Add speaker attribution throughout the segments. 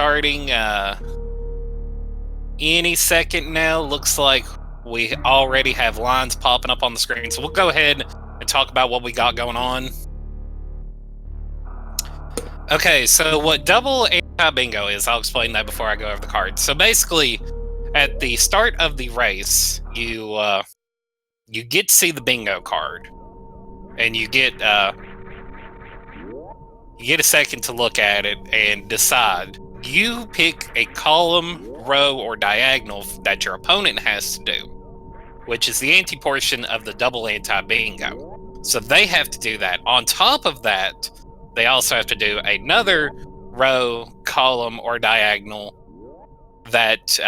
Speaker 1: starting any second now. Looks like we already have lines popping up on the screen, so we'll go ahead and talk about what we got going on. Okay, so what double anti-bingo is, I'll explain that before I go over the cards. So basically, at the start of the race, you get to see the bingo card, and you get a second to look at it and decide. You pick a column, row, or diagonal that your opponent has to do, which is the anti-portion of the double anti-bingo. So they have to do that. On top of that, they also have to do another row, column, or diagonal that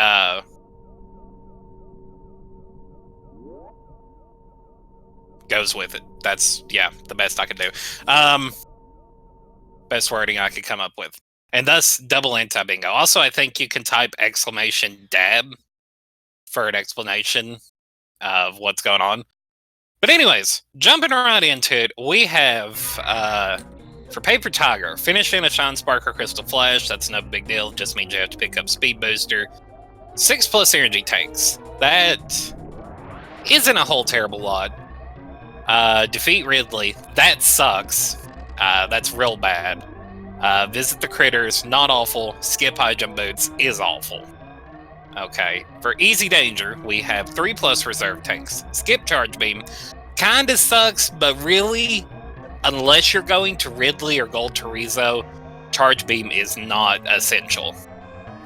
Speaker 1: goes with it. That's, yeah, the best I could do. Best wording I could come up with. And thus, double anti-bingo. Also, I think you can type !dab for an explanation of what's going on. But anyways, jumping right into it, we have, for papert1ger, finishing a Shine Spark or Crystal Flash. That's no big deal. It just means you have to pick up Speed Booster. 6+ energy tanks. That isn't a whole terrible lot. Defeat Ridley. That sucks. That's real bad. Visit the Critters. Not awful. Skip High Jump Boots is awful. Okay. For EasyDanger, we have 3+ reserve tanks. Skip Charge Beam. Kinda sucks, but really, unless you're going to Ridley or Gold Chorizo, Charge Beam is not essential.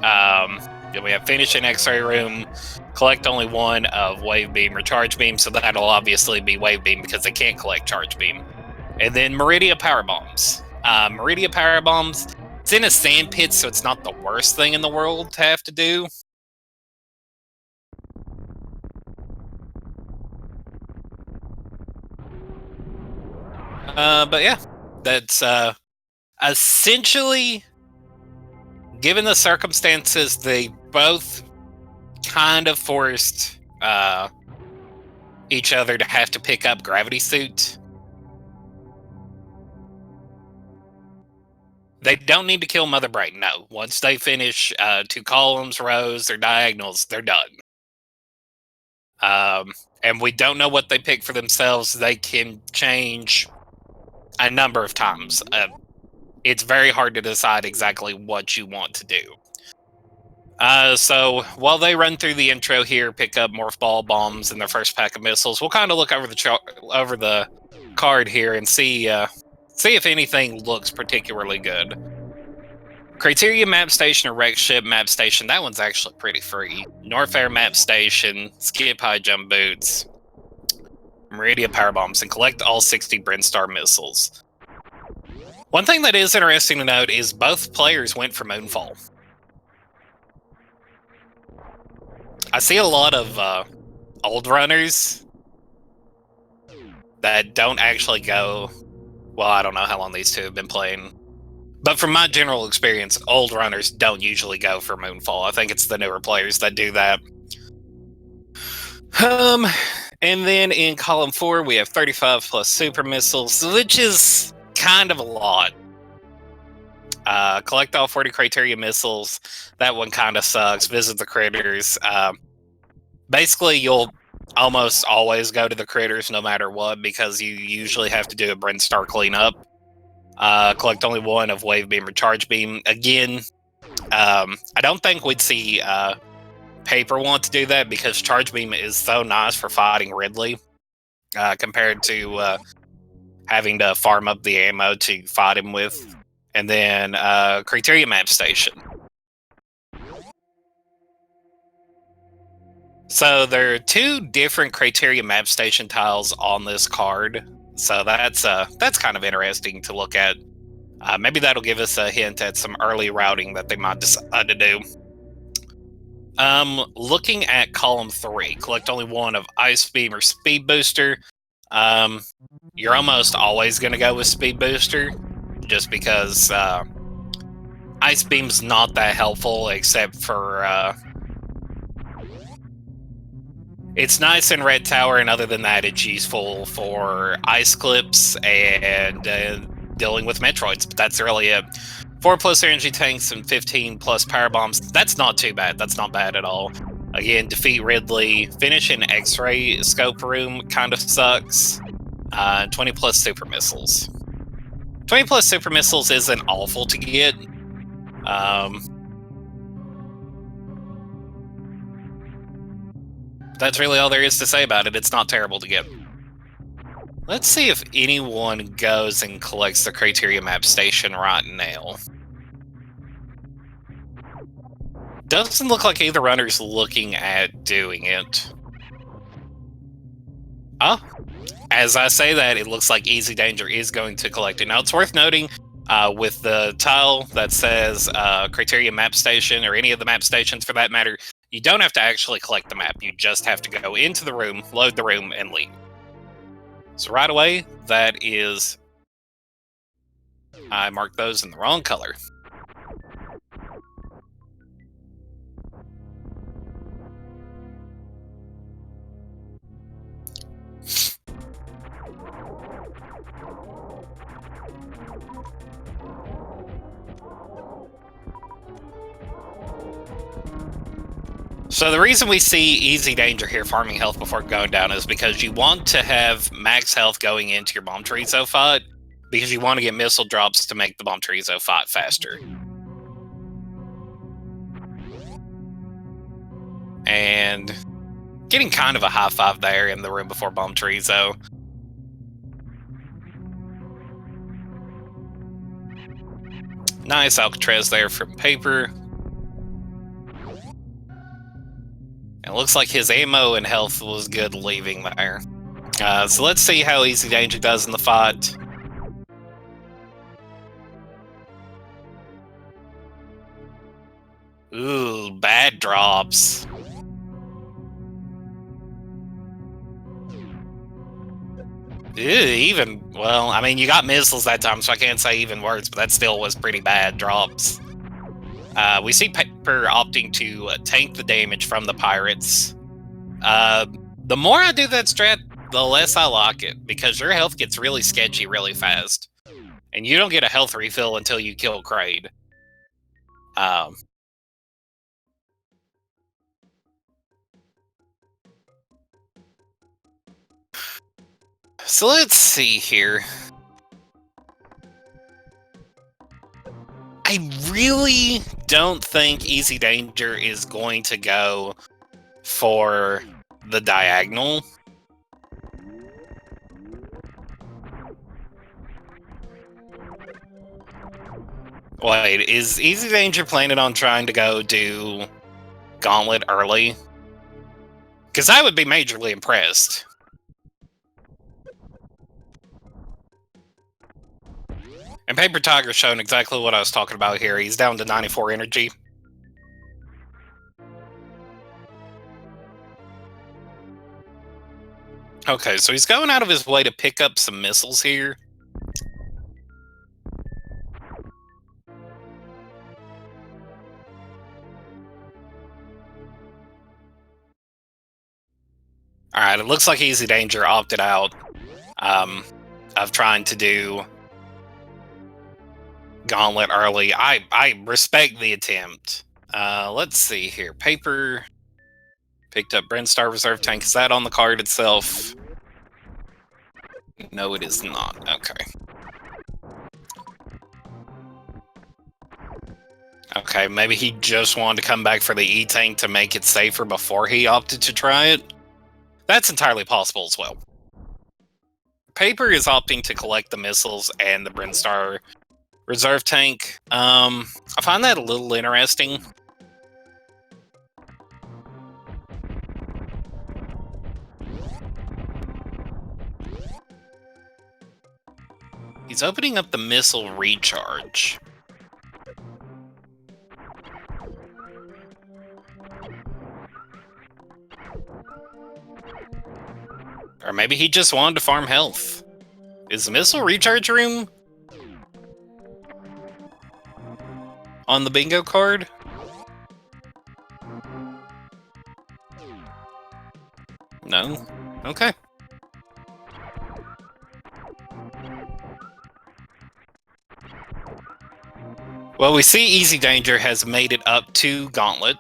Speaker 1: We have Finish in X-Ray Room, collect only one of Wave Beam or Charge Beam, so that'll obviously be Wave Beam because they can't collect Charge Beam. And then Meridia Power Bombs. Meridia Power Bombs, it's in a sand pit, so it's not the worst thing in the world to have to do. But yeah, that's essentially, given the circumstances, they both kind of forced each other to have to pick up Gravity Suit. They don't need to kill Mother Brain, no. Once they finish 2 columns, rows, or diagonals, they're done. And we don't know what they pick for themselves. They can change a number of times. It's very hard to decide exactly what you want to do. So while they run through the intro here, pick up Morph Ball Bombs and their first pack of missiles, we'll kind of look over the card here and see if anything looks particularly good. Criteria Map Station or Wreck Ship Map Station, that one's actually pretty free. Norfair Map Station, Skip High Jump Boots, Meridia Power Bombs, and collect all 60 Brinstar missiles. One thing that is interesting to note is both players went for Moonfall. I see a lot of old runners that don't actually go. Well, I don't know how long these two have been playing, but from my general experience, old runners don't usually go for Moonfall. I think it's the newer players that do that. And then in column 4, we have 35+ super missiles, which is kind of a lot. Collect all 40 criteria missiles. That one kind of sucks. Visit the Critters. Basically, you'll almost always go to the Critters no matter what, because you usually have to do a Brinstar cleanup. Collect only one of Wave Beam or Charge Beam. Again, I don't think we'd see Paper want to do that, because Charge Beam is so nice for fighting Ridley compared to having to farm up the ammo to fight him with. And then Criteria Map Station. So there are 2 different Criteria Map Station tiles on this card. So that's kind of interesting to look at. Maybe that'll give us a hint at some early routing that they might decide to do. Looking at column 3, collect only one of Ice Beam or Speed Booster. You're almost always going to go with Speed Booster, just because Ice Beam's not that helpful, except for it's nice in Red Tower, and other than that, it's useful for ice clips and dealing with Metroids, but that's really it. 4 plus energy tanks and 15 plus power bombs. That's not too bad. That's not bad at all. Again, defeat Ridley. Finish in X-ray scope room kind of sucks. 20 plus super missiles. 20 plus super missiles isn't awful to get. That's really all there is to say about it. It's not terrible to get. Let's see if anyone goes and collects the criteria map station right now. Doesn't look like either runner's looking at doing it. As I say that, it looks like EasyDanger is going to collect it. Now, it's worth noting, with the tile that says criteria map station, or any of the map stations for that matter, you don't have to actually collect the map. You just have to go into the room, load the room, and leave. So right away, that is... I marked those in the wrong color. So the reason we see EasyDanger here farming health before going down is because you want to have max health going into your Bomb Chorizo fight, because you want to get missile drops to make the Bomb Chorizo fight faster. And getting kind of a high five there in the room before Bomb Chorizo. Nice Alcatraz there from Paper. It looks like his ammo and health was good leaving there. So let's see how EasyDanger does in the fight. Ooh, bad drops. Ew, well, I mean, you got missiles that time, so I can't say even words, but that still was pretty bad drops. We see Paper opting to tank the damage from the pirates. The more I do that strat, the less I like it, because your health gets really sketchy really fast. And you don't get a health refill until you kill Kraid. So let's see here. I really don't think EasyDanger is going to go for the diagonal. Wait, is EasyDanger planning on trying to go do Gauntlet early? Because I would be majorly impressed. And papert1ger showing exactly what I was talking about here. He's down to 94 energy. Okay, so he's going out of his way to pick up some missiles here. Alright, it looks like EasyDanger opted out of trying to do Gauntlet early. I respect the attempt. Let's see here. Paper picked up Brinstar Reserve Tank. Is that on the card itself? No, it is not. Okay. Okay, maybe he just wanted to come back for the E-Tank to make it safer before he opted to try it. That's entirely possible as well. Paper is opting to collect the missiles and the Brinstar Reserve Tank. I find that a little interesting. He's opening up the missile recharge. Or maybe he just wanted to farm health. Is the missile recharge room on the bingo card? No? Okay. Well, we see EasyDanger has made it up to Gauntlet.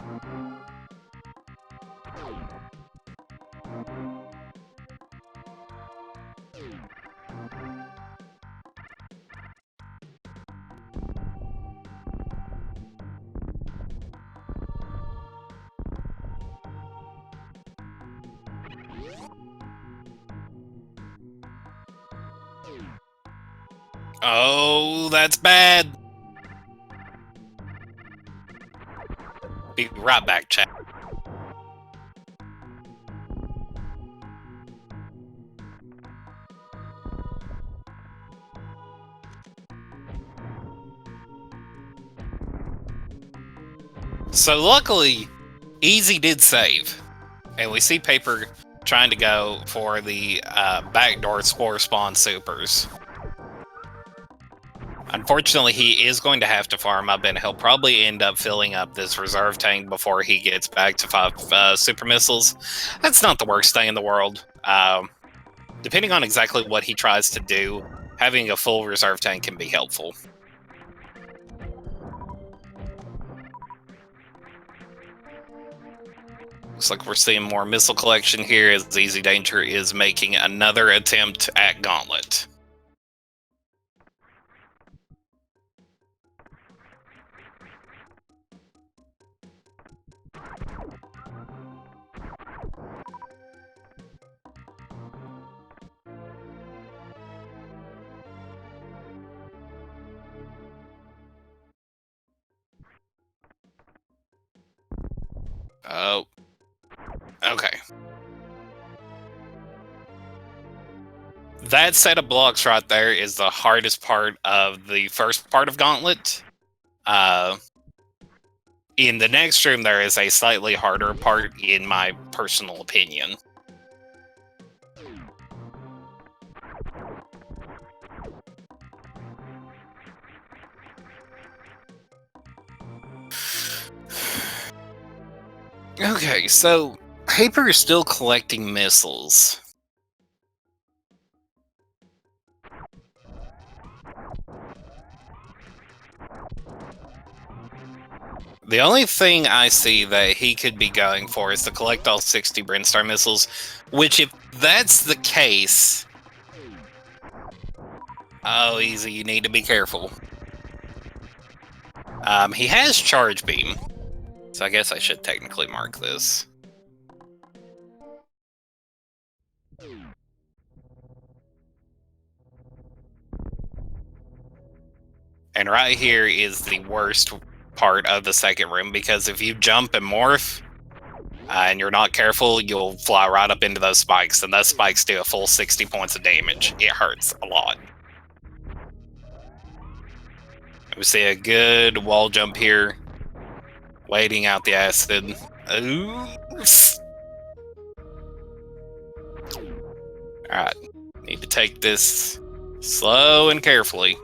Speaker 1: Oh, that's bad. Be right back, chat. So luckily, Easy did save. And we see Paper trying to go for the backdoor Spore Spawn Supers. Unfortunately, he is going to have to farm up, and he'll probably end up filling up this reserve tank before he gets back to 5 super missiles. That's not the worst thing in the world. Depending on exactly what he tries to do, having a full reserve tank can be helpful. Looks like we're seeing more missile collection here as EasyDanger is making another attempt at Gauntlet. Oh. Okay. That set of blocks right there is the hardest part of the first part of Gauntlet. In the next room, there is a slightly harder part, in my personal opinion. Okay, so Paper is still collecting missiles. The only thing I see that he could be going for is to collect all 60 Brinstar missiles, which, if that's the case... Oh, Easy, you need to be careful. He has Charge Beam, so I guess I should technically mark this. And right here is the worst part of the second room, because if you jump and morph, and you're not careful, you'll fly right up into those spikes, and those spikes do a full 60 points of damage. It hurts a lot. We see a good wall jump here, waiting out the acid. Oops. Alright, need to take this slow and carefully.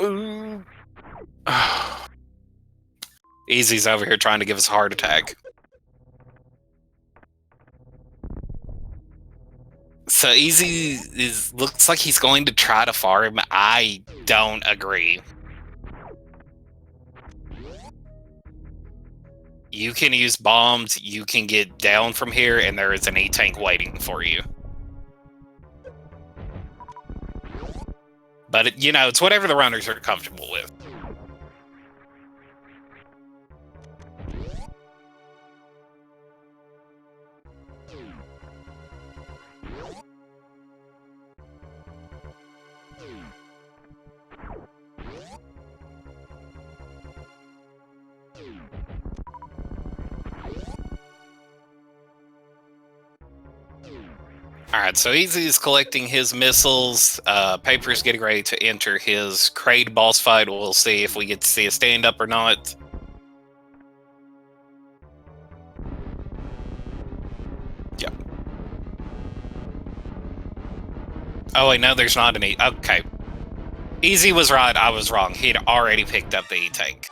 Speaker 1: Ooh. Easy's over here trying to give us a heart attack. So Easy looks like he's going to try to farm. I don't agree. You can use bombs, you can get down from here, and there is an E-tank waiting for you. But, it's whatever the runners are comfortable with. Alright, so Easy's collecting his missiles. Paper's getting ready to enter his Kraid boss fight. We'll see if we get to see a stand-up or not. Yep. Oh, wait, no, there's not any. Okay. Easy was right, I was wrong. He'd already picked up the E-tank.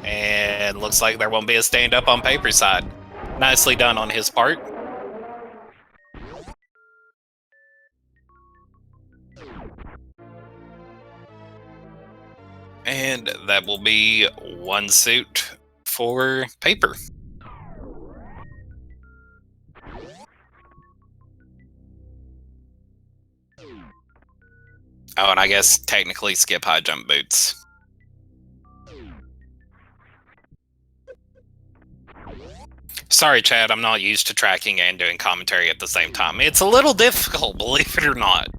Speaker 1: And looks like there won't be a stand-up on Paper's side. Nicely done on his part. And that will be one suit for paper. Oh, and I guess technically skip high jump boots. Sorry, Chad, I'm not used to tracking and doing commentary at the same time. It's a little difficult, believe it or not.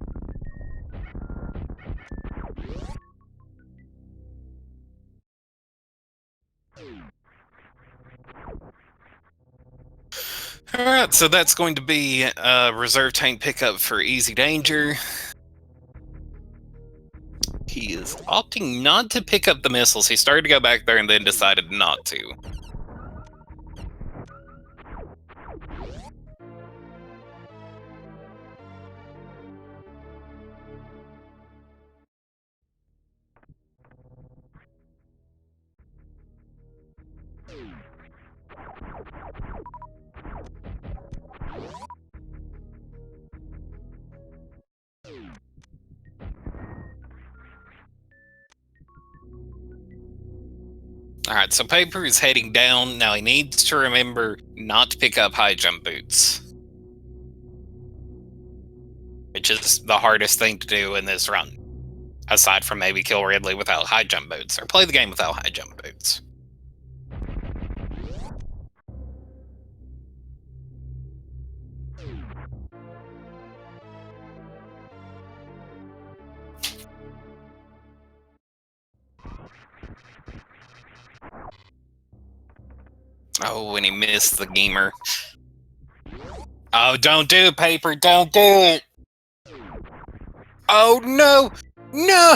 Speaker 1: Alright, so that's going to be a reserve tank pickup for EasyDanger. He is opting not to pick up the missiles. He started to go back there and then decided not to. Alright, so Paper is heading down. Now he needs to remember not to pick up high jump boots, which is the hardest thing to do in this run. Aside from maybe kill Ridley without high jump boots, or play the game without high jump boots. Oh, when he missed the gamer. Oh, don't do it, Paper, don't do it! Oh, no! No!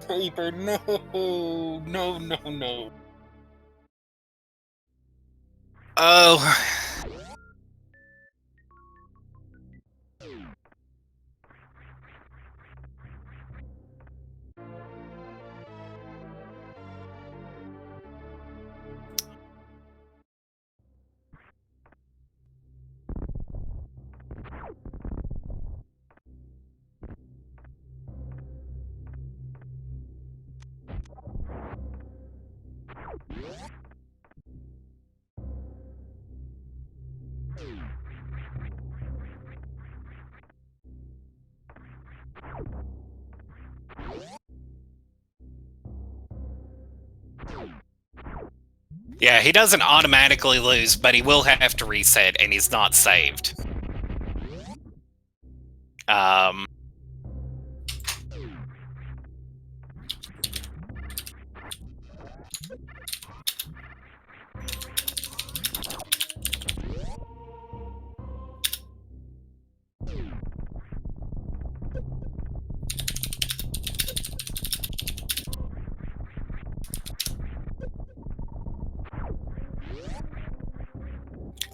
Speaker 1: Paper, no! No, no, no. Oh. Yeah, he doesn't automatically lose, but he will have to reset, and he's not saved.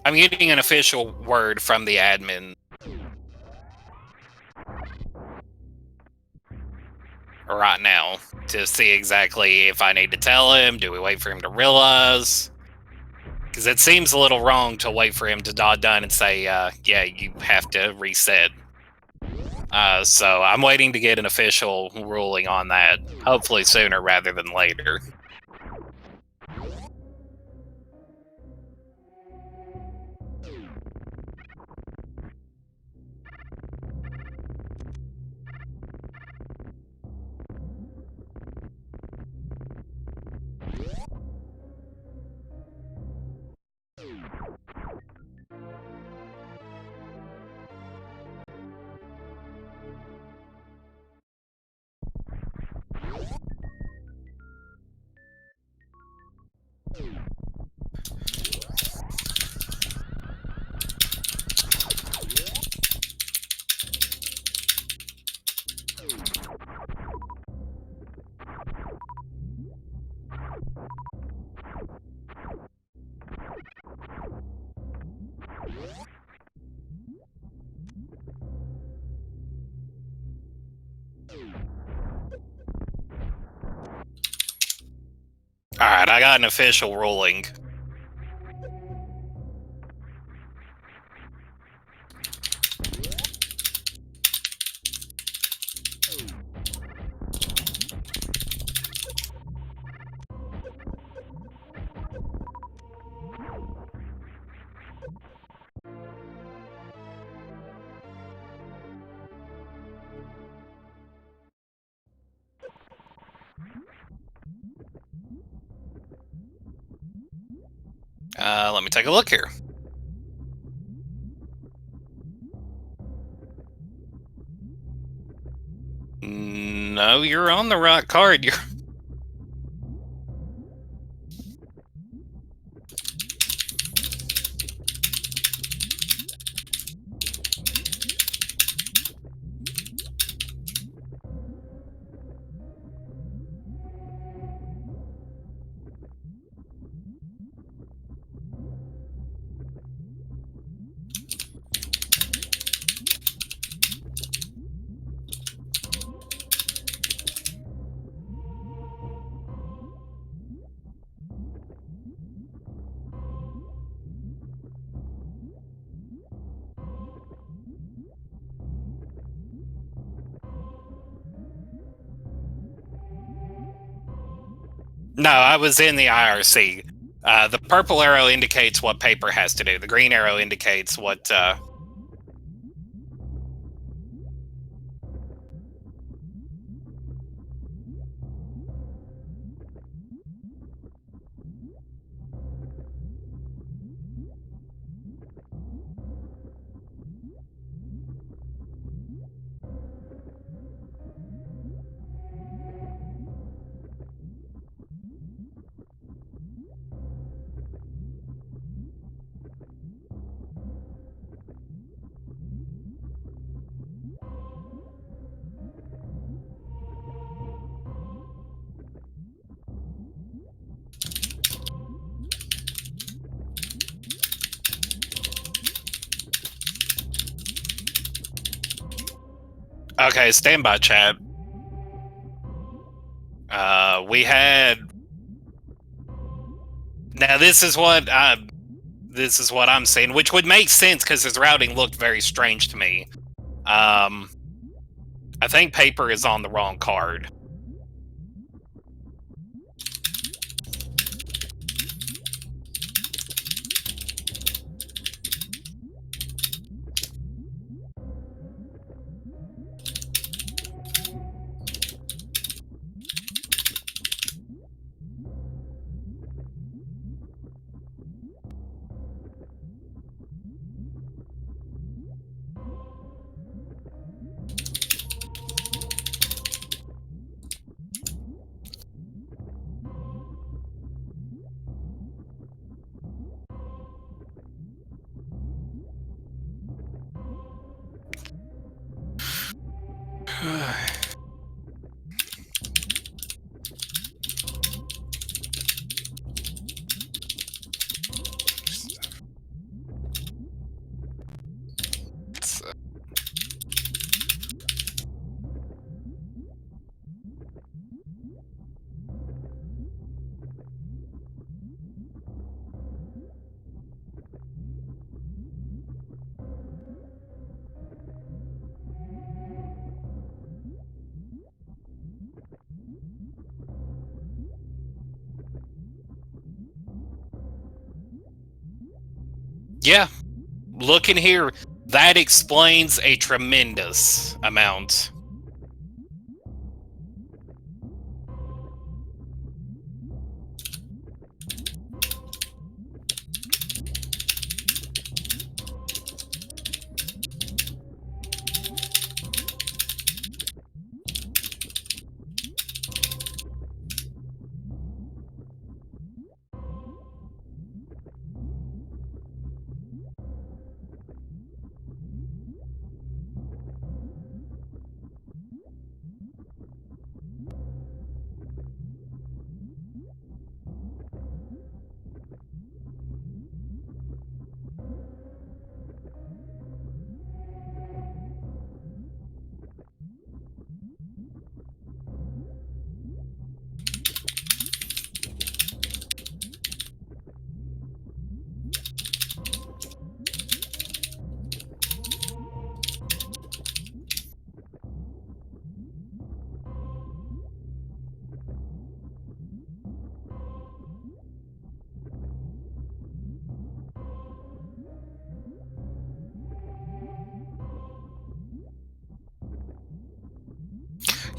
Speaker 1: I'm getting an official word from the admin right now to see exactly if I need to tell him. Do we wait for him to realize? Because it seems a little wrong to wait for him to nod done and say, yeah, you have to reset. So I'm waiting to get an official ruling on that, hopefully sooner rather than later. Alright, I got an official ruling. Let me take a look here. No, you're on the right card. You're No, I was in the IRC. The purple arrow indicates what paper has to do. The green arrow indicates what. Okay, stand by, chat. We had. Now this is what I'm saying, which would make sense because his routing looked very strange to me. I think paper is on the wrong card. Yeah, look in here. That explains a tremendous amount.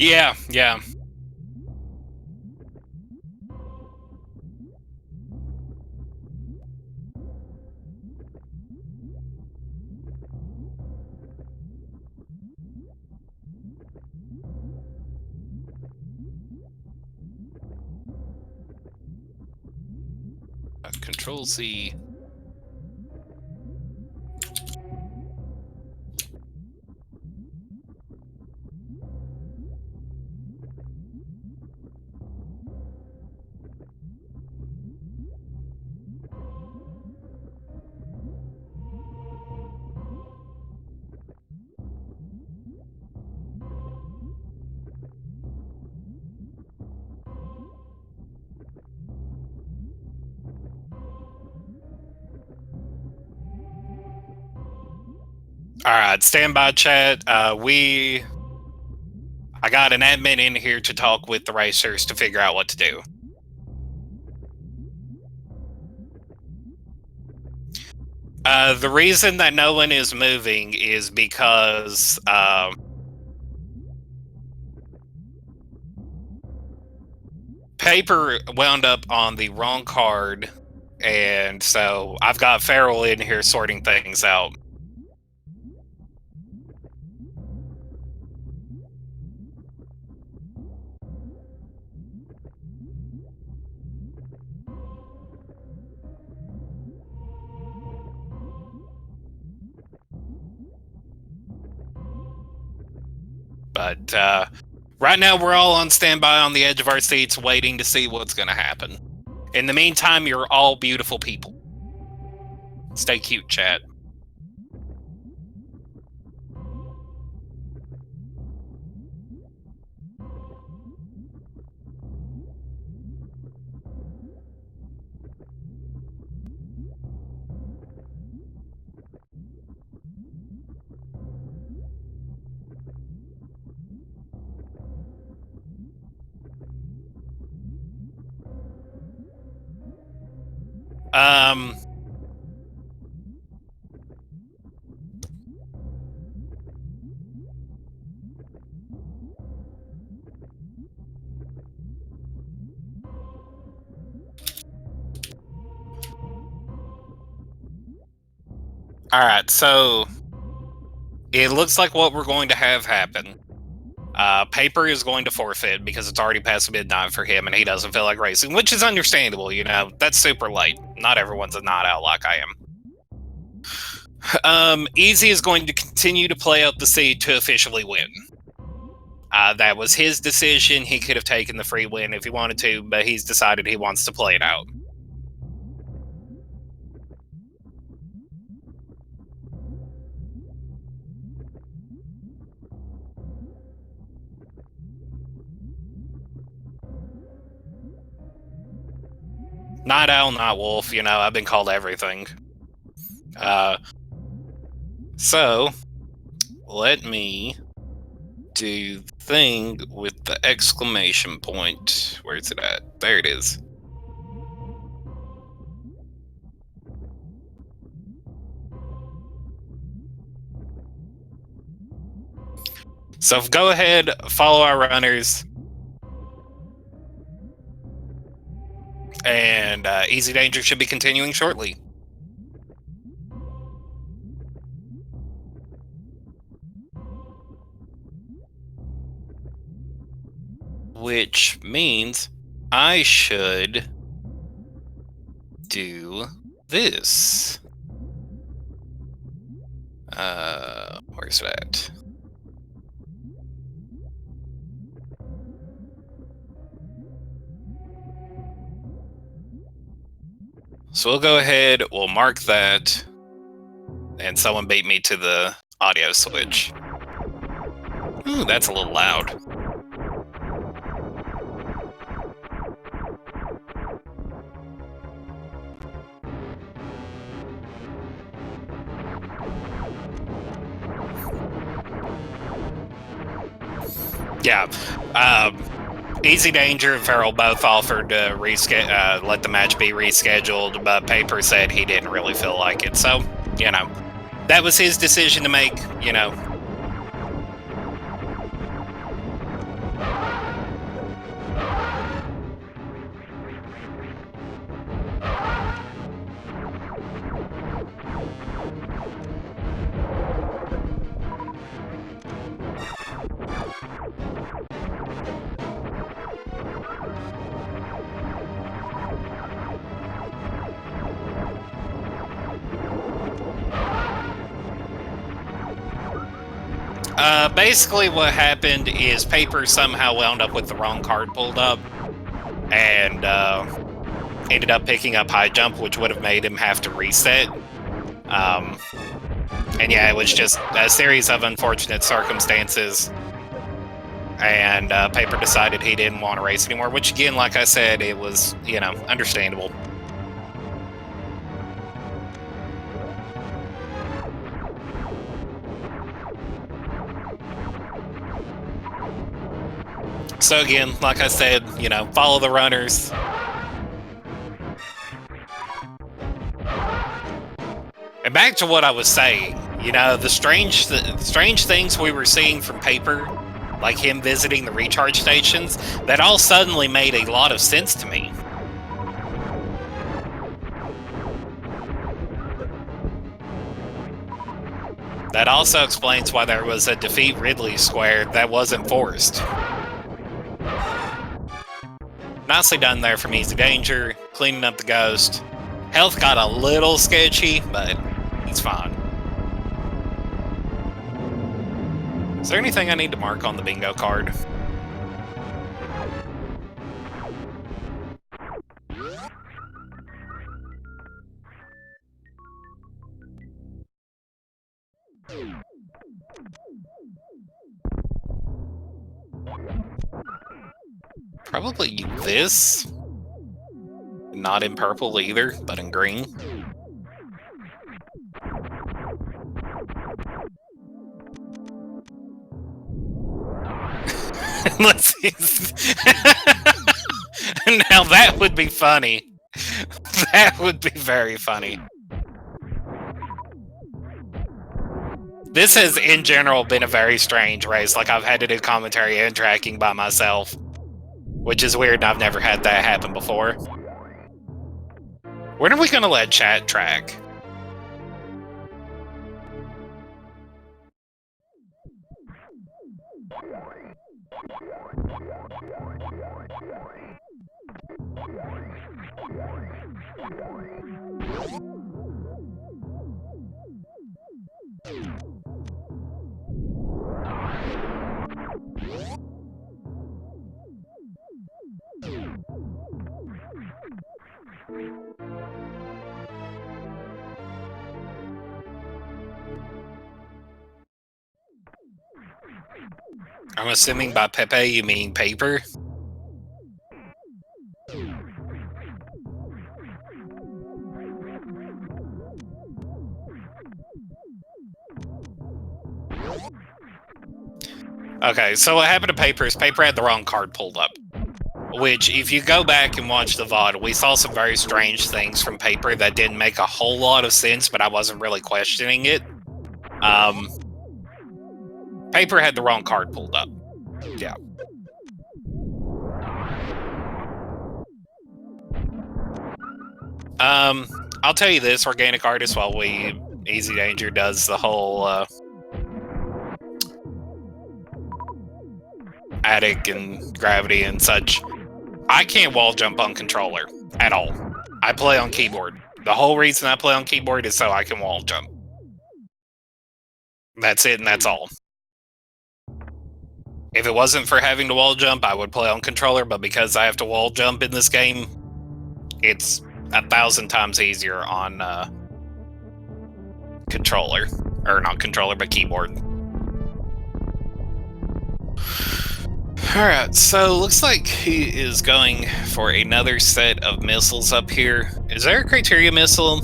Speaker 1: Yeah, yeah. Control C. All right, stand by, chat. I got an admin in here to talk with the racers to figure out what to do. The reason that no one is moving is because paper wound up on the wrong card, and so I've got Farrell in here sorting things out. But right now, we're all on standby on the edge of our seats, waiting to see what's going to happen. In the meantime, you're all beautiful people. Stay cute, chat. All right, so it looks like what we're going to have happen. Paper is going to forfeit because it's already past midnight for him and he doesn't feel like racing, which is understandable, you know. That's super late. Not everyone's a night owl like I am. Easy is going to continue to play up the seed to officially win. That was his decision. He could have taken the free win if he wanted to, but he's decided he wants to play it out. Night owl, night wolf, you know, I've been called everything. So, let me do the thing with the exclamation point. Where's it at? There it is. So go ahead, follow our runners. And EasyDanger should be continuing shortly. Which means I should do this. Where's that? So we'll go ahead, we'll mark that, and someone beat me to the audio switch. Ooh, that's a little loud. Yeah. EasyDanger and Farrell both offered to let the match be rescheduled, but Paper said he didn't really feel like it. So, you know, that was his decision to make, you know. Basically what happened is Paper somehow wound up with the wrong card pulled up, and ended up picking up high jump, which would have made him have to reset. And yeah, it was just a series of unfortunate circumstances. And Paper decided he didn't want to race anymore, which again, like I said, it was, you know, understandable. So again, like I said, you know, follow the runners. And back to what I was saying, you know, the strange things we were seeing from Paper, like him visiting the recharge stations, that all suddenly made a lot of sense to me. That also explains why there was a defeat Ridley square that wasn't forced. Nicely done there from EasyDanger, cleaning up the ghost. Health got a little sketchy, but he's fine. Is there anything I need to mark on the bingo card? Probably this. Not in purple either, but in green. Let's see. Now that would be funny. That would be very funny. This has, in general, been a very strange race. Like, I've had to do commentary and tracking by myself, which is weird, and I've never had that happen before. When are we going to let chat track? I'm assuming by Pepe you mean Paper? Okay, so what happened to Paper is Paper had the wrong card pulled up. Which, if you go back and watch the VOD, we saw some very strange things from Paper that didn't make a whole lot of sense, but I wasn't really questioning it. Paper had the wrong card pulled up. Yeah. I'll tell you this, organic artist, while EasyDanger does the whole attic and gravity and such. I can't wall jump on controller at all. I play on keyboard. The whole reason I play on keyboard is so I can wall jump. That's it, and that's all. If it wasn't for having to wall jump, I would play on controller, but because I have to wall jump in this game, it's 1,000 times easier on controller. Or not controller, but keyboard. Alright, so looks like he is going for another set of missiles up here. Is there a criteria missile?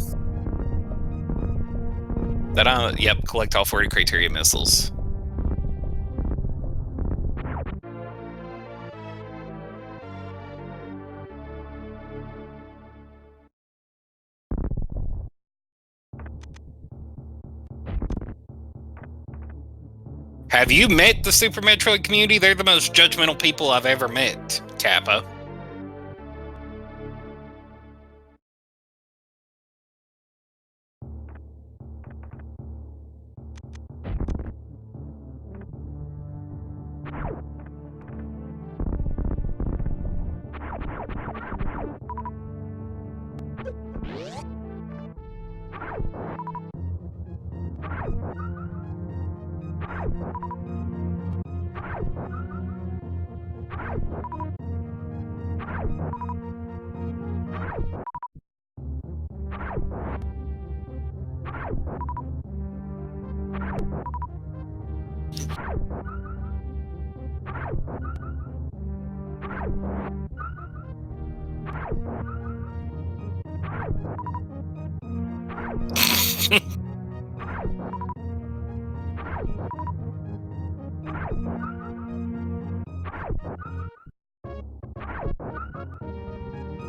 Speaker 1: Yep, collect all 40 criteria missiles. Have you met the Super Metroid community? They're the most judgmental people I've ever met, Kappa.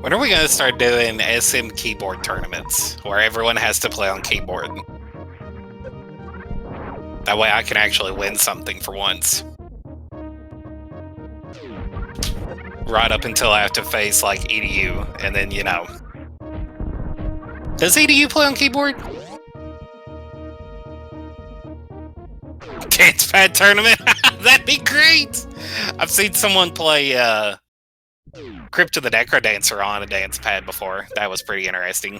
Speaker 1: When are we going to start doing SM keyboard tournaments where everyone has to play on keyboard? That way I can actually win something for once. Right up until I have to face, like, EDU, and then, you know. Does EDU play on keyboard? Dance pad tournament? That'd be great! I've seen someone play, Crypt of the Necrodancer on a dance pad before. That was pretty interesting.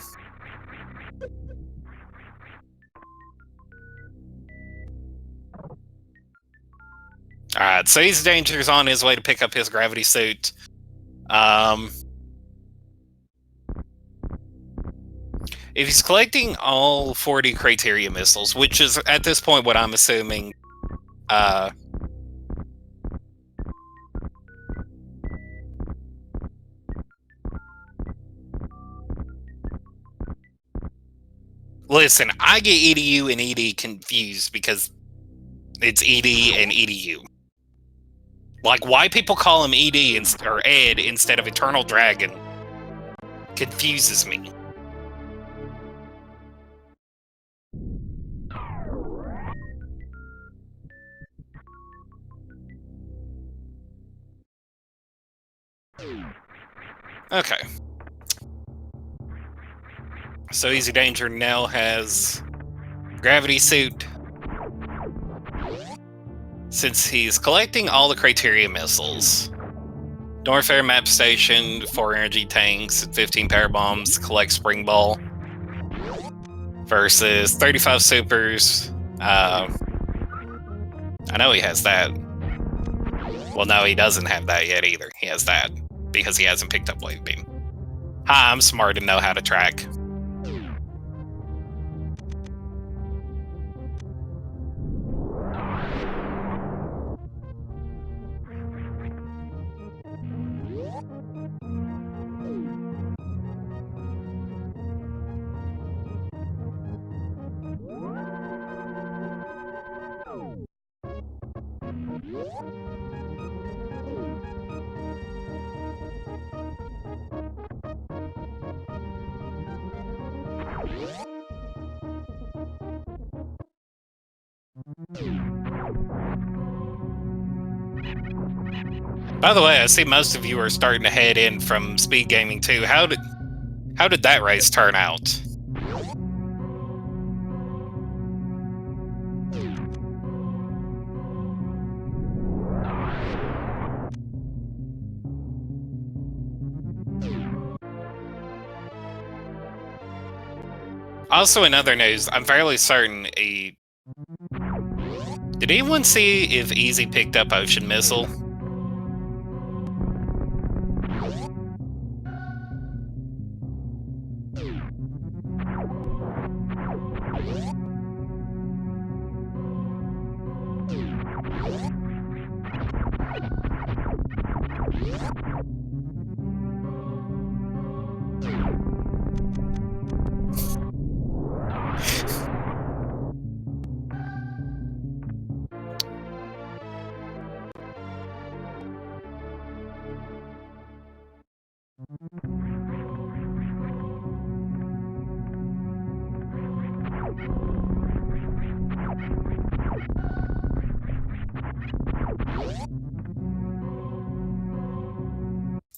Speaker 1: Alright, so EasyDanger's on his way to pick up his gravity suit. If he's collecting all 40 criteria missiles, which is at this point what I'm assuming, listen, I get EDU and ED confused because it's ED and EDU. Like, why people call him ED or Ed instead of Eternal Dragon confuses me. Okay. So EasyDanger now has gravity suit. Since he's collecting all the criteria missiles, Norfair map station, 4 energy tanks, 15 power bombs, collect spring ball, versus 35 supers. I know he has that. Well, no, he doesn't have that yet either. He has that because he hasn't picked up wave beam. Hi, I'm smart and know how to track. By the way, I see most of you are starting to head in from SpeedGaming too. How did that race turn out? Also, in other news, I'm fairly certain did anyone see if Easy picked up Ocean Missile?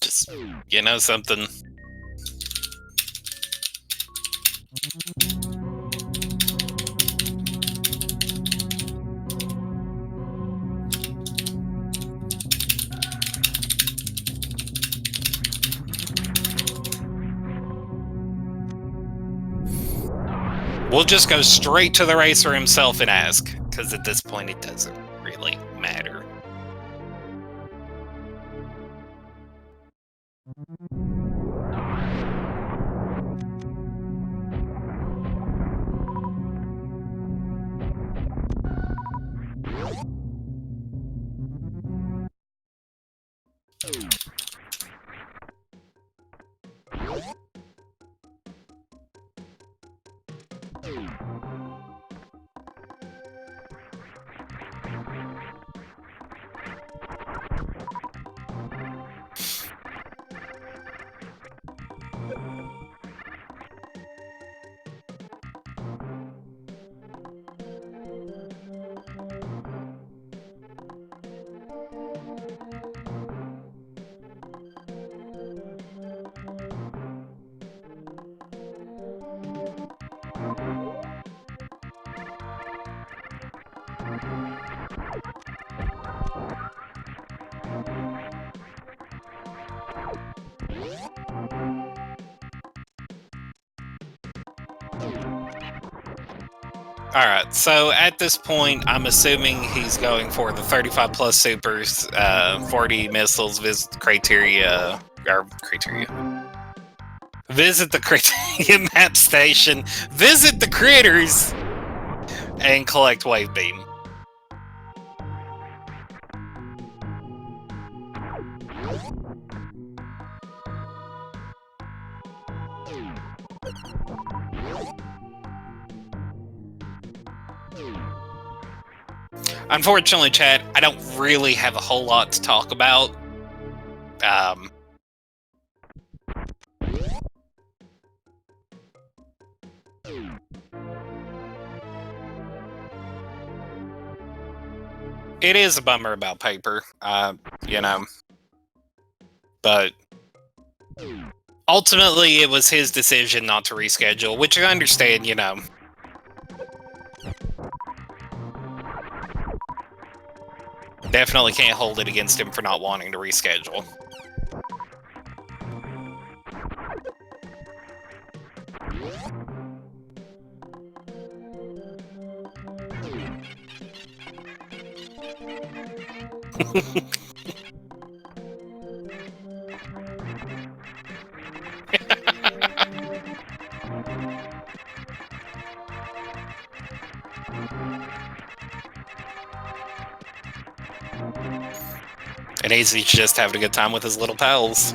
Speaker 1: Just, you know something? We'll just go straight to the racer himself and ask, because at this point it doesn't really matter. Alright, so at this point, I'm assuming he's going for the 35 plus supers, 40 missiles, visit criteria, or criteria. Visit the criteria map station, visit the critters, and collect wave beam. Unfortunately, chat, I don't really have a whole lot to talk about. It is a bummer about paper, you know. But ultimately, it was his decision not to reschedule, which I understand, you know. Definitely can't hold it against him for not wanting to reschedule. And he's just having a good time with his little pals.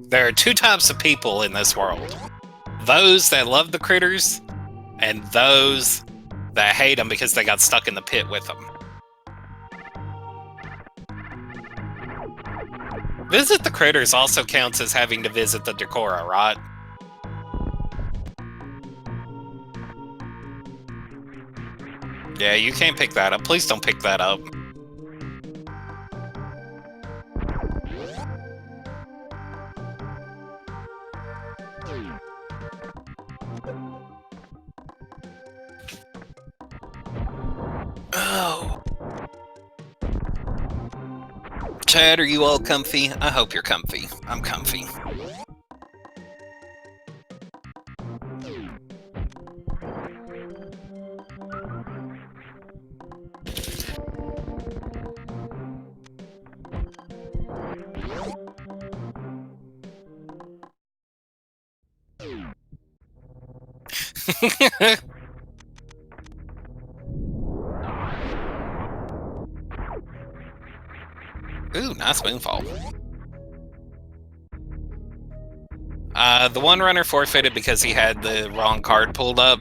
Speaker 1: There are two types of people in this world. Those that love the critters, and those that hate them because they got stuck in the pit with them. Visit the critters also counts as having to visit the Decora, right? Yeah, you can't pick that up. Please don't pick that up. Oh. Chad, are you all comfy? I hope you're comfy. I'm comfy. Ooh, nice moonfall. The one runner forfeited because he had the wrong card pulled up.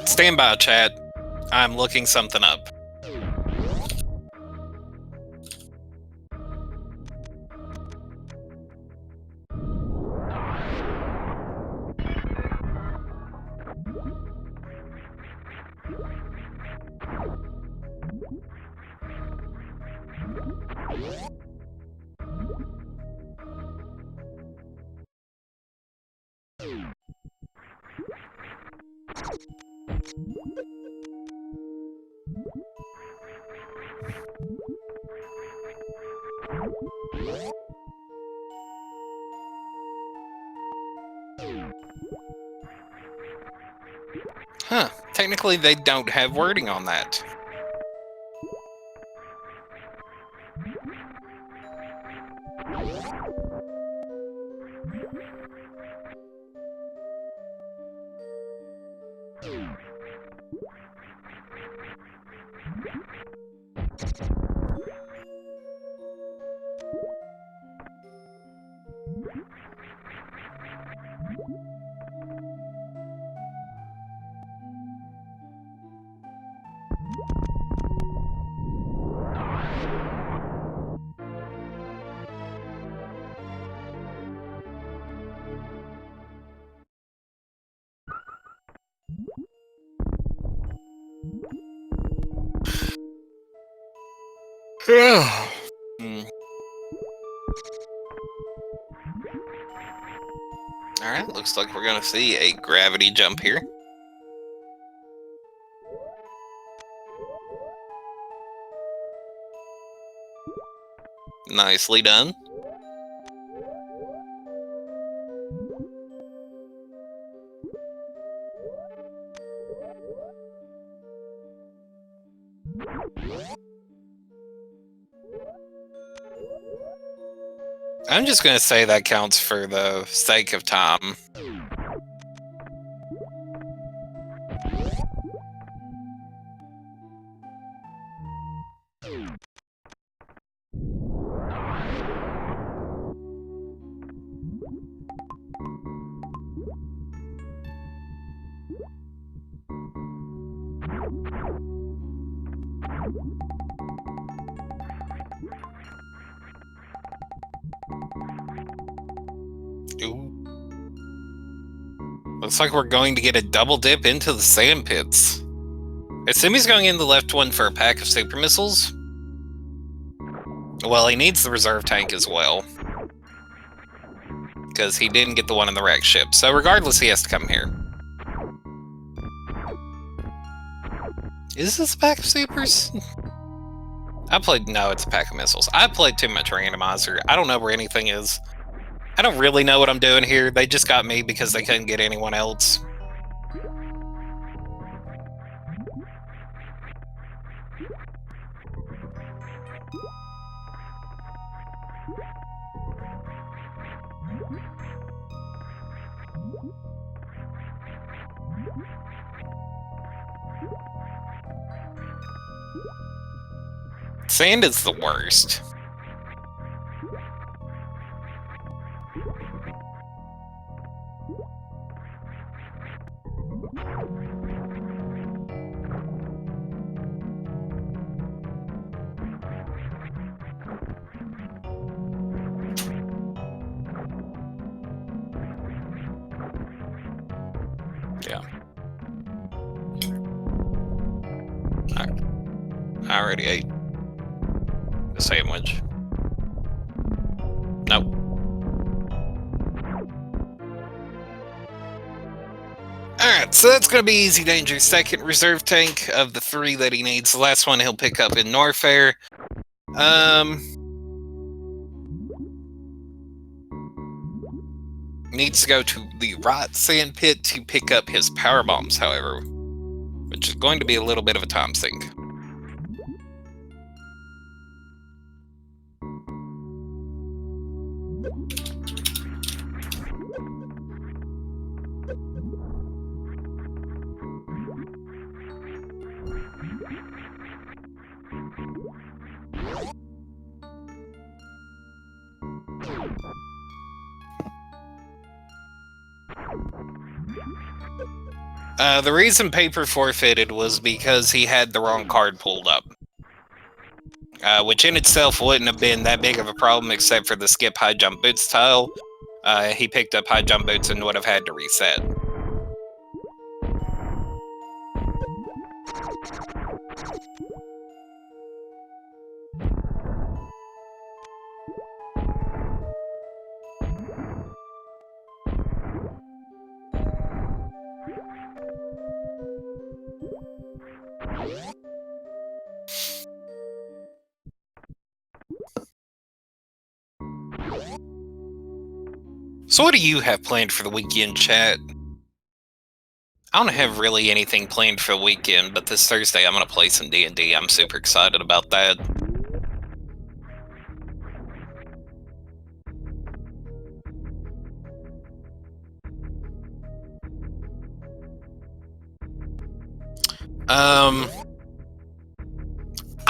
Speaker 1: Stand by, chat. I'm looking something up. Huh. Technically, they don't have wording on that. Alright, looks like we're gonna see a gravity jump here. Nicely done. I'm just gonna say that counts for the sake of time. Ooh. Looks like we're going to get a double dip into the sand pits. I assume he's going in the left one for a pack of super missiles. Well, he needs the reserve tank as well, because he didn't get the one in the wreck ship. So regardless, he has to come here. Is this a pack of supers? No, it's a pack of missiles. I played too much randomizer. I don't know where anything is. I don't really know what I'm doing here. They just got me because they couldn't get anyone else. Sand is the worst. Yeah. I already ate the sandwich. Nope. Alright, so that's going to be EasyDanger's second reserve tank of the 3 that he needs. The last one he'll pick up in Norfair. Needs to go to the right sand pit to pick up his power bombs, however, which is going to be a little bit of a time sink. The reason Paper forfeited was because he had the wrong card pulled up. Which in itself wouldn't have been that big of a problem except for the skip high jump boots tile. He picked up high jump boots and would have had to reset. So what do you have planned for the weekend, chat? I don't have really anything planned for the weekend, but this Thursday I'm going to play some D&D. I'm super excited about that.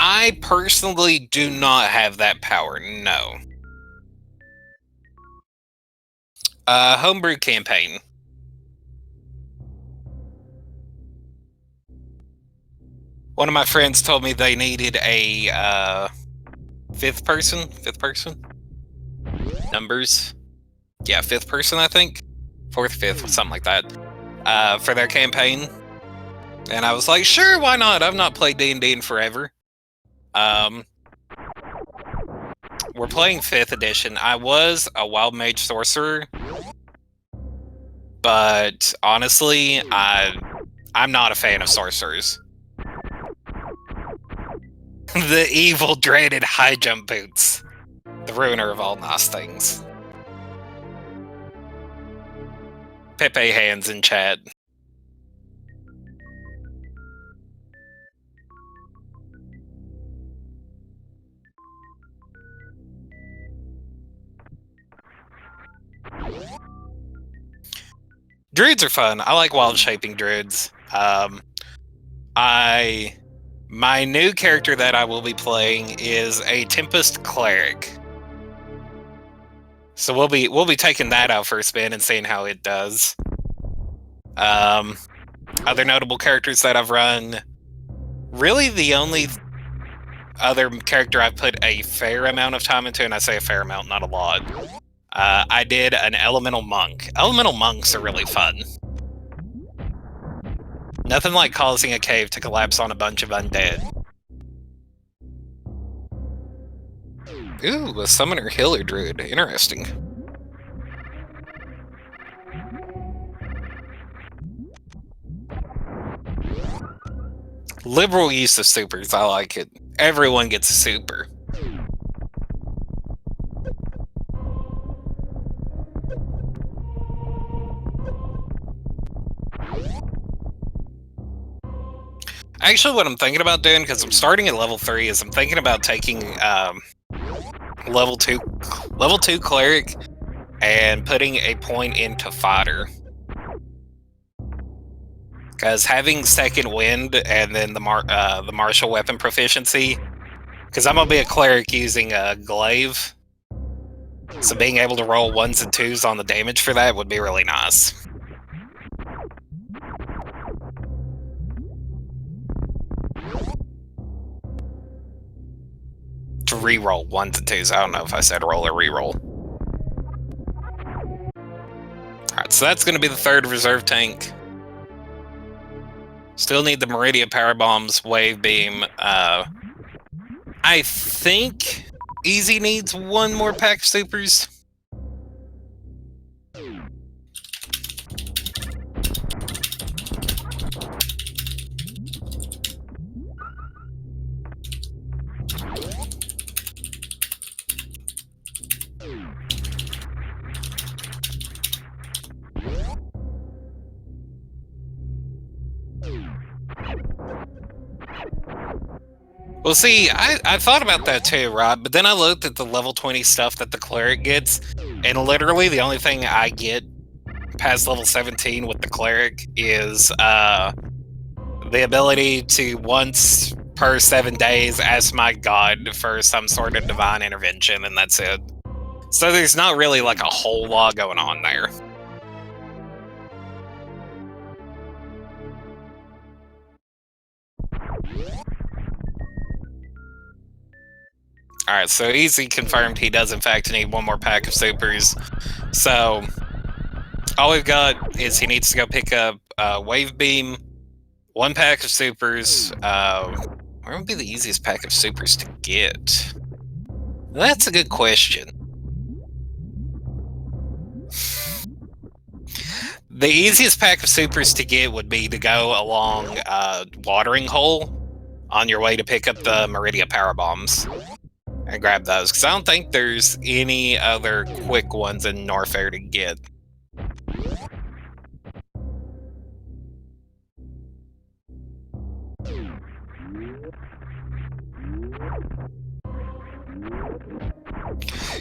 Speaker 1: I personally do not have that power, no. Homebrew campaign. One of my friends told me they needed a fifth person? Numbers? Yeah, fifth person, I think. Fourth, fifth, something like that. For their campaign. And I was like, sure, why not? I've not played D&D in forever. We're playing 5th edition. I was a Wild Mage Sorcerer. But honestly, I'm not a fan of sorcerers. The evil, dreaded high jump boots. The ruiner of all nice things. Pepe hands in chat. Druids are fun. I like wild shaping druids. My new character that I will be playing is a Tempest Cleric. So we'll be taking that out for a spin and seeing how it does. Other notable characters that I've run. Really, the only other character I've put a fair amount of time into, and I say a fair amount, not a lot. I did an Elemental Monk. Elemental Monks are really fun. Nothing like causing a cave to collapse on a bunch of undead. Ooh, a Summoner Healer Druid. Interesting. Liberal use of supers. I like it. Everyone gets a super. Actually, what I'm thinking about doing, because I'm starting at level 3, is I'm thinking about taking level 2 cleric and putting a point into fighter. Because having second wind and then the martial weapon proficiency, because I'm gonna be a cleric using a glaive, so being able to roll 1s and 2s on the damage for that would be really nice. To re-roll 1s and 2s. I don't know if I said roll or re-roll. Alright, so that's going to be the 3rd reserve tank. Still need the Meridian Power Bombs, Wave Beam. I think Easy needs 1 more pack of supers. Well, see, I thought about that too, Rob, but then I looked at the level 20 stuff that the cleric gets, and literally the only thing I get past level 17 with the cleric is the ability to once per 7 days ask my god for some sort of divine intervention, and that's it. So there's not really like a whole lot going on there. Alright, so Easy confirmed he does in fact need one more pack of supers. So, all we've got is he needs to go pick up Wave Beam, one pack of supers. Where would be the easiest pack of supers to get? That's a good question. The easiest pack of supers to get would be to go along Watering Hole on your way to pick up the Meridia Power Bombs and grab those, because I don't think there's any other quick ones in Norfair to get.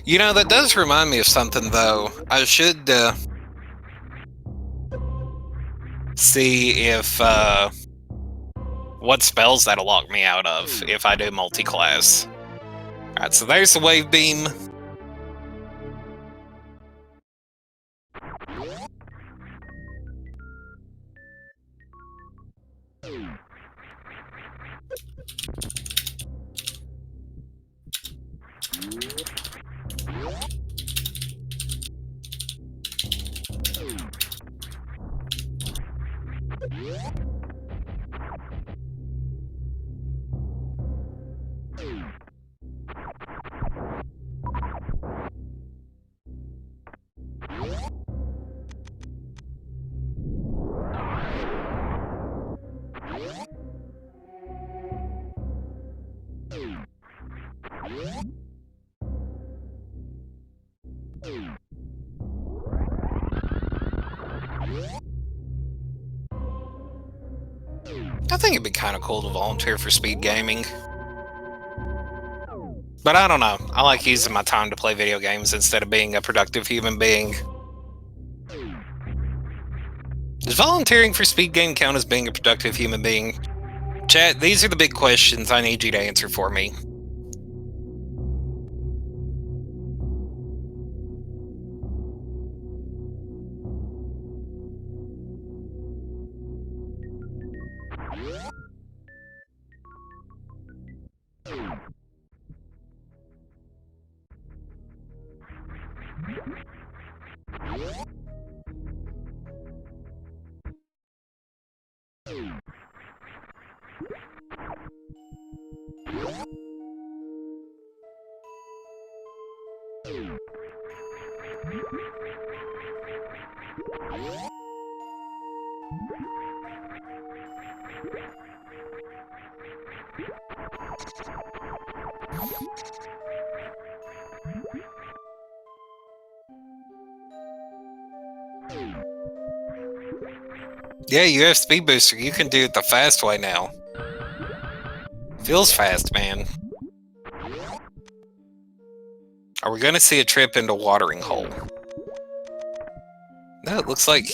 Speaker 1: You know, that does remind me of something, though. I should see if what spells that'll lock me out of if I do multi-class. Alright, so there's the Wave Beam. I think it'd be kind of cool to volunteer for SpeedGaming. But I don't know. I like using my time to play video games instead of being a productive human being. Does volunteering for SpeedGame count as being a productive human being? Chat, these are the big questions I need you to answer for me. Yeah, you have Speed Booster. You can do it the fast way now. Feels fast, man. Are we going to see a trip into Watering Hole? No, it looks like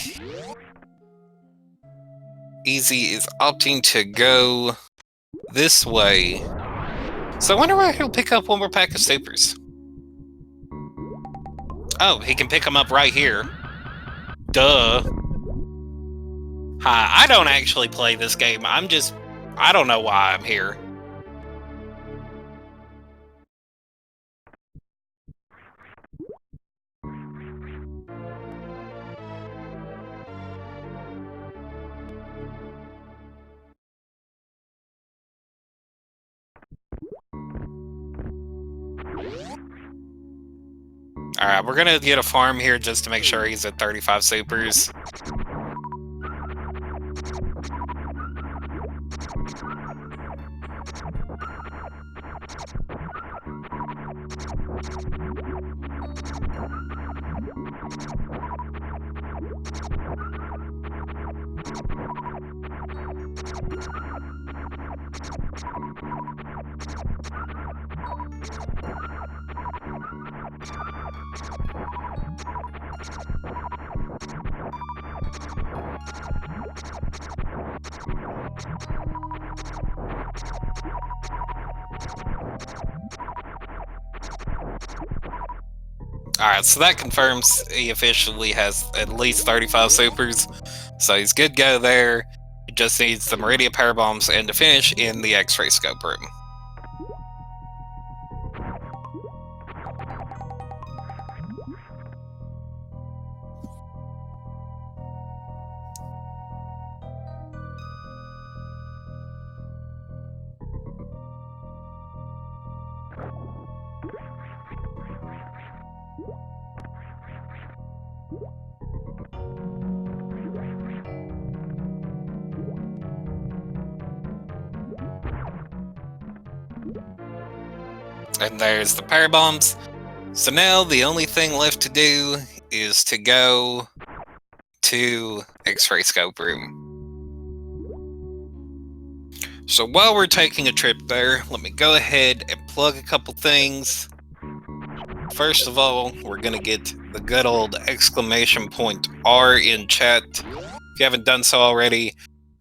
Speaker 1: Easy is opting to go this way. So I wonder where he'll pick up one more pack of supers. Oh, he can pick them up right here. Duh. Hi, I don't actually play this game. I don't know why I'm here. Alright, we're gonna get a farm here just to make sure he's at 35 supers. Alright, so that confirms he officially has at least 35 supers. So he's good to go there. It just needs the Meridian power bombs and to finish in the X-ray scope room. And there's the power bombs. So now the only thing left to do is to go to X-ray scope room. So while we're taking a trip there, let me go ahead and plug a couple things. First of all, we're going to get the good old exclamation point R in chat. If you haven't done so already,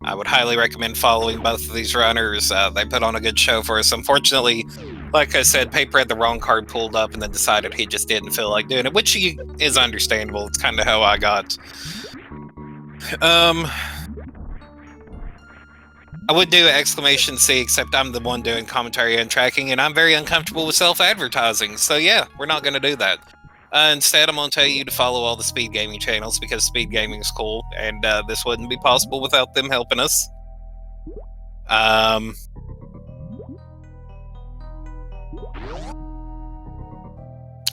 Speaker 1: I would highly recommend following both of these runners. They put on a good show for us. Unfortunately, like I said, Paper had the wrong card pulled up and then decided he just didn't feel like doing it, which is understandable. It's kind of how I got. I would do exclamation C, except I'm the one doing commentary and tracking, and I'm very uncomfortable with self-advertising. So yeah, we're not going to do that. Instead, I'm going to tell you to follow all the SpeedGaming channels, because SpeedGaming is cool, and this wouldn't be possible without them helping us.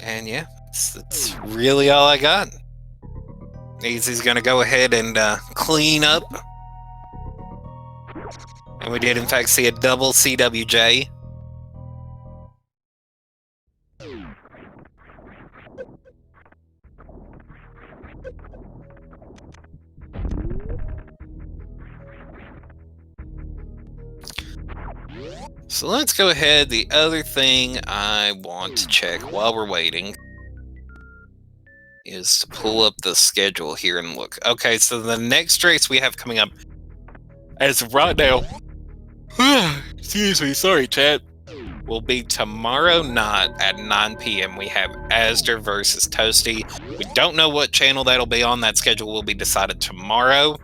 Speaker 1: And yeah, that's really all I got. Easy's going to go ahead and clean up. And we did, in fact, see a double CWJ. So let's go ahead. The other thing I want to check while we're waiting is to pull up the schedule here and look. Okay, so the next race we have coming up, as of right now, excuse me, sorry chat, will be tomorrow night at 9 p.m. We have Asder versus Toasty. We don't know what channel that'll be on. That schedule will be decided tomorrow.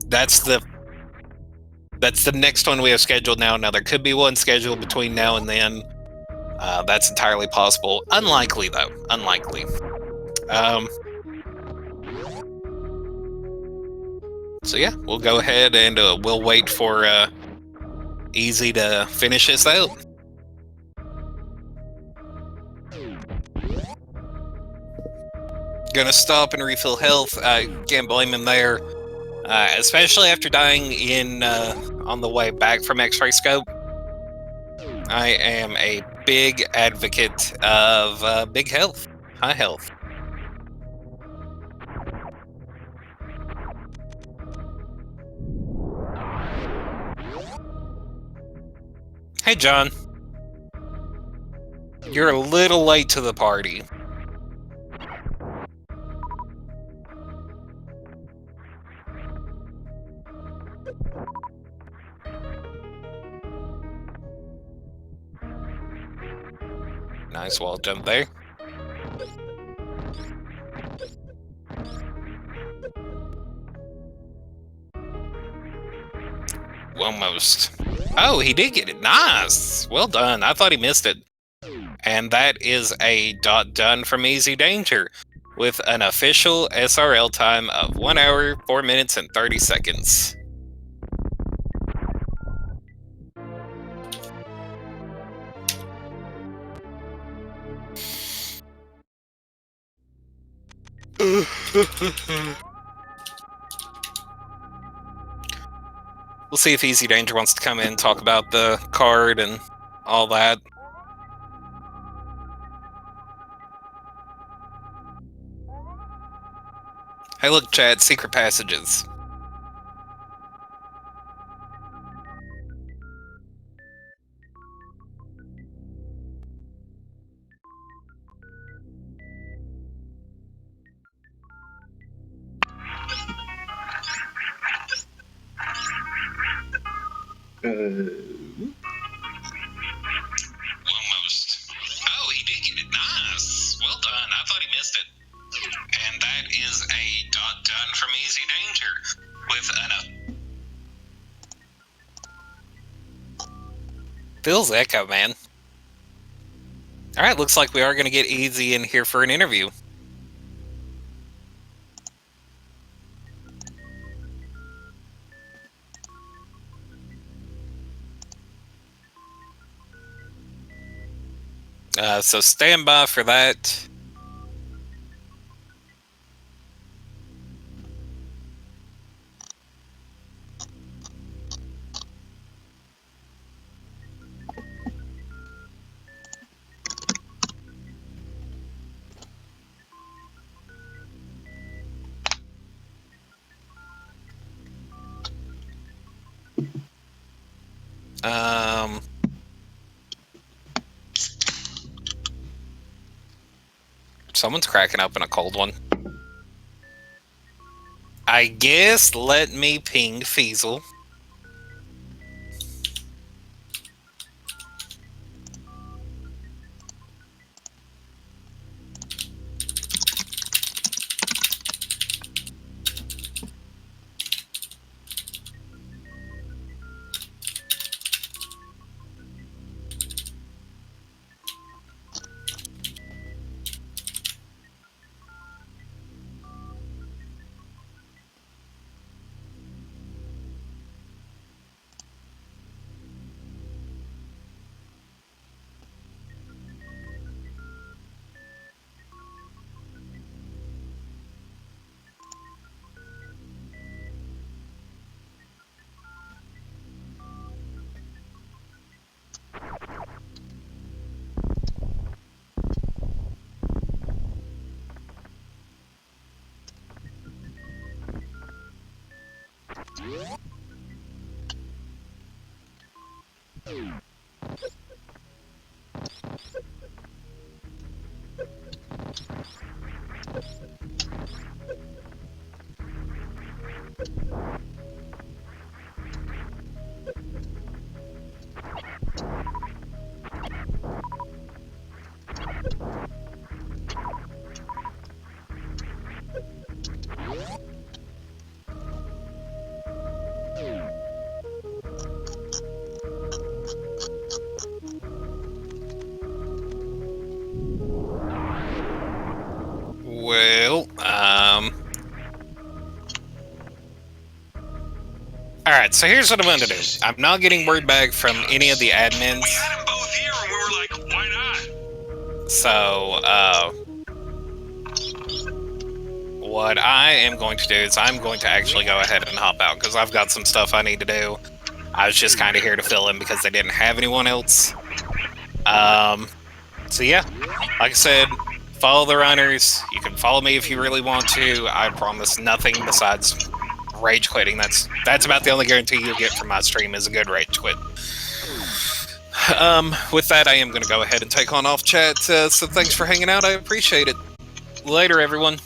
Speaker 1: That's the next one we have scheduled now. Now, there could be one scheduled between now and then. That's entirely possible. Unlikely, though. Unlikely. So yeah, we'll go ahead and we'll wait for Easy to finish this out. Gonna stop and refill health. Can't blame him there. Especially after dying in on the way back from X-ray scope. I am a big advocate of big health, high health. Hey, John. You're a little late to the party. Nice wall jump there. Almost. Oh, he did get it. Nice. Well done. I thought he missed it. And that is a done from EasyDanger with an official SRL time of 1 hour, 4 minutes, and 30 seconds. We'll see if EasyDanger wants to come in and talk about the card and all that. Hey, look, chat, secret passages. Almost. Oh, he did get it. Nice. Well done. I thought he missed it. And that is a done from EasyDanger
Speaker 2: with Anna.
Speaker 1: Phil's echo, man. Alright, looks like we are going to get Easy in here for an interview. So stand by for that. Someone's cracking open a cold one. I guess let me ping Feasel. Well, alright, so here's what I'm going to do. I'm not getting word back from any of the admins.
Speaker 2: We had them both here and we were like, why not?
Speaker 1: So, what I am going to do is I'm going to actually go ahead and hop out because I've got some stuff I need to do. I was just kind of here to fill in because they didn't have anyone else. So yeah, like I said, follow the runners. You can follow me if you really want to. I promise nothing besides rage quitting. That's about the only guarantee you'll get from my stream is a good rage quit. With that, I am going to go ahead and take on off chat. So thanks for hanging out. I appreciate it. Later, everyone.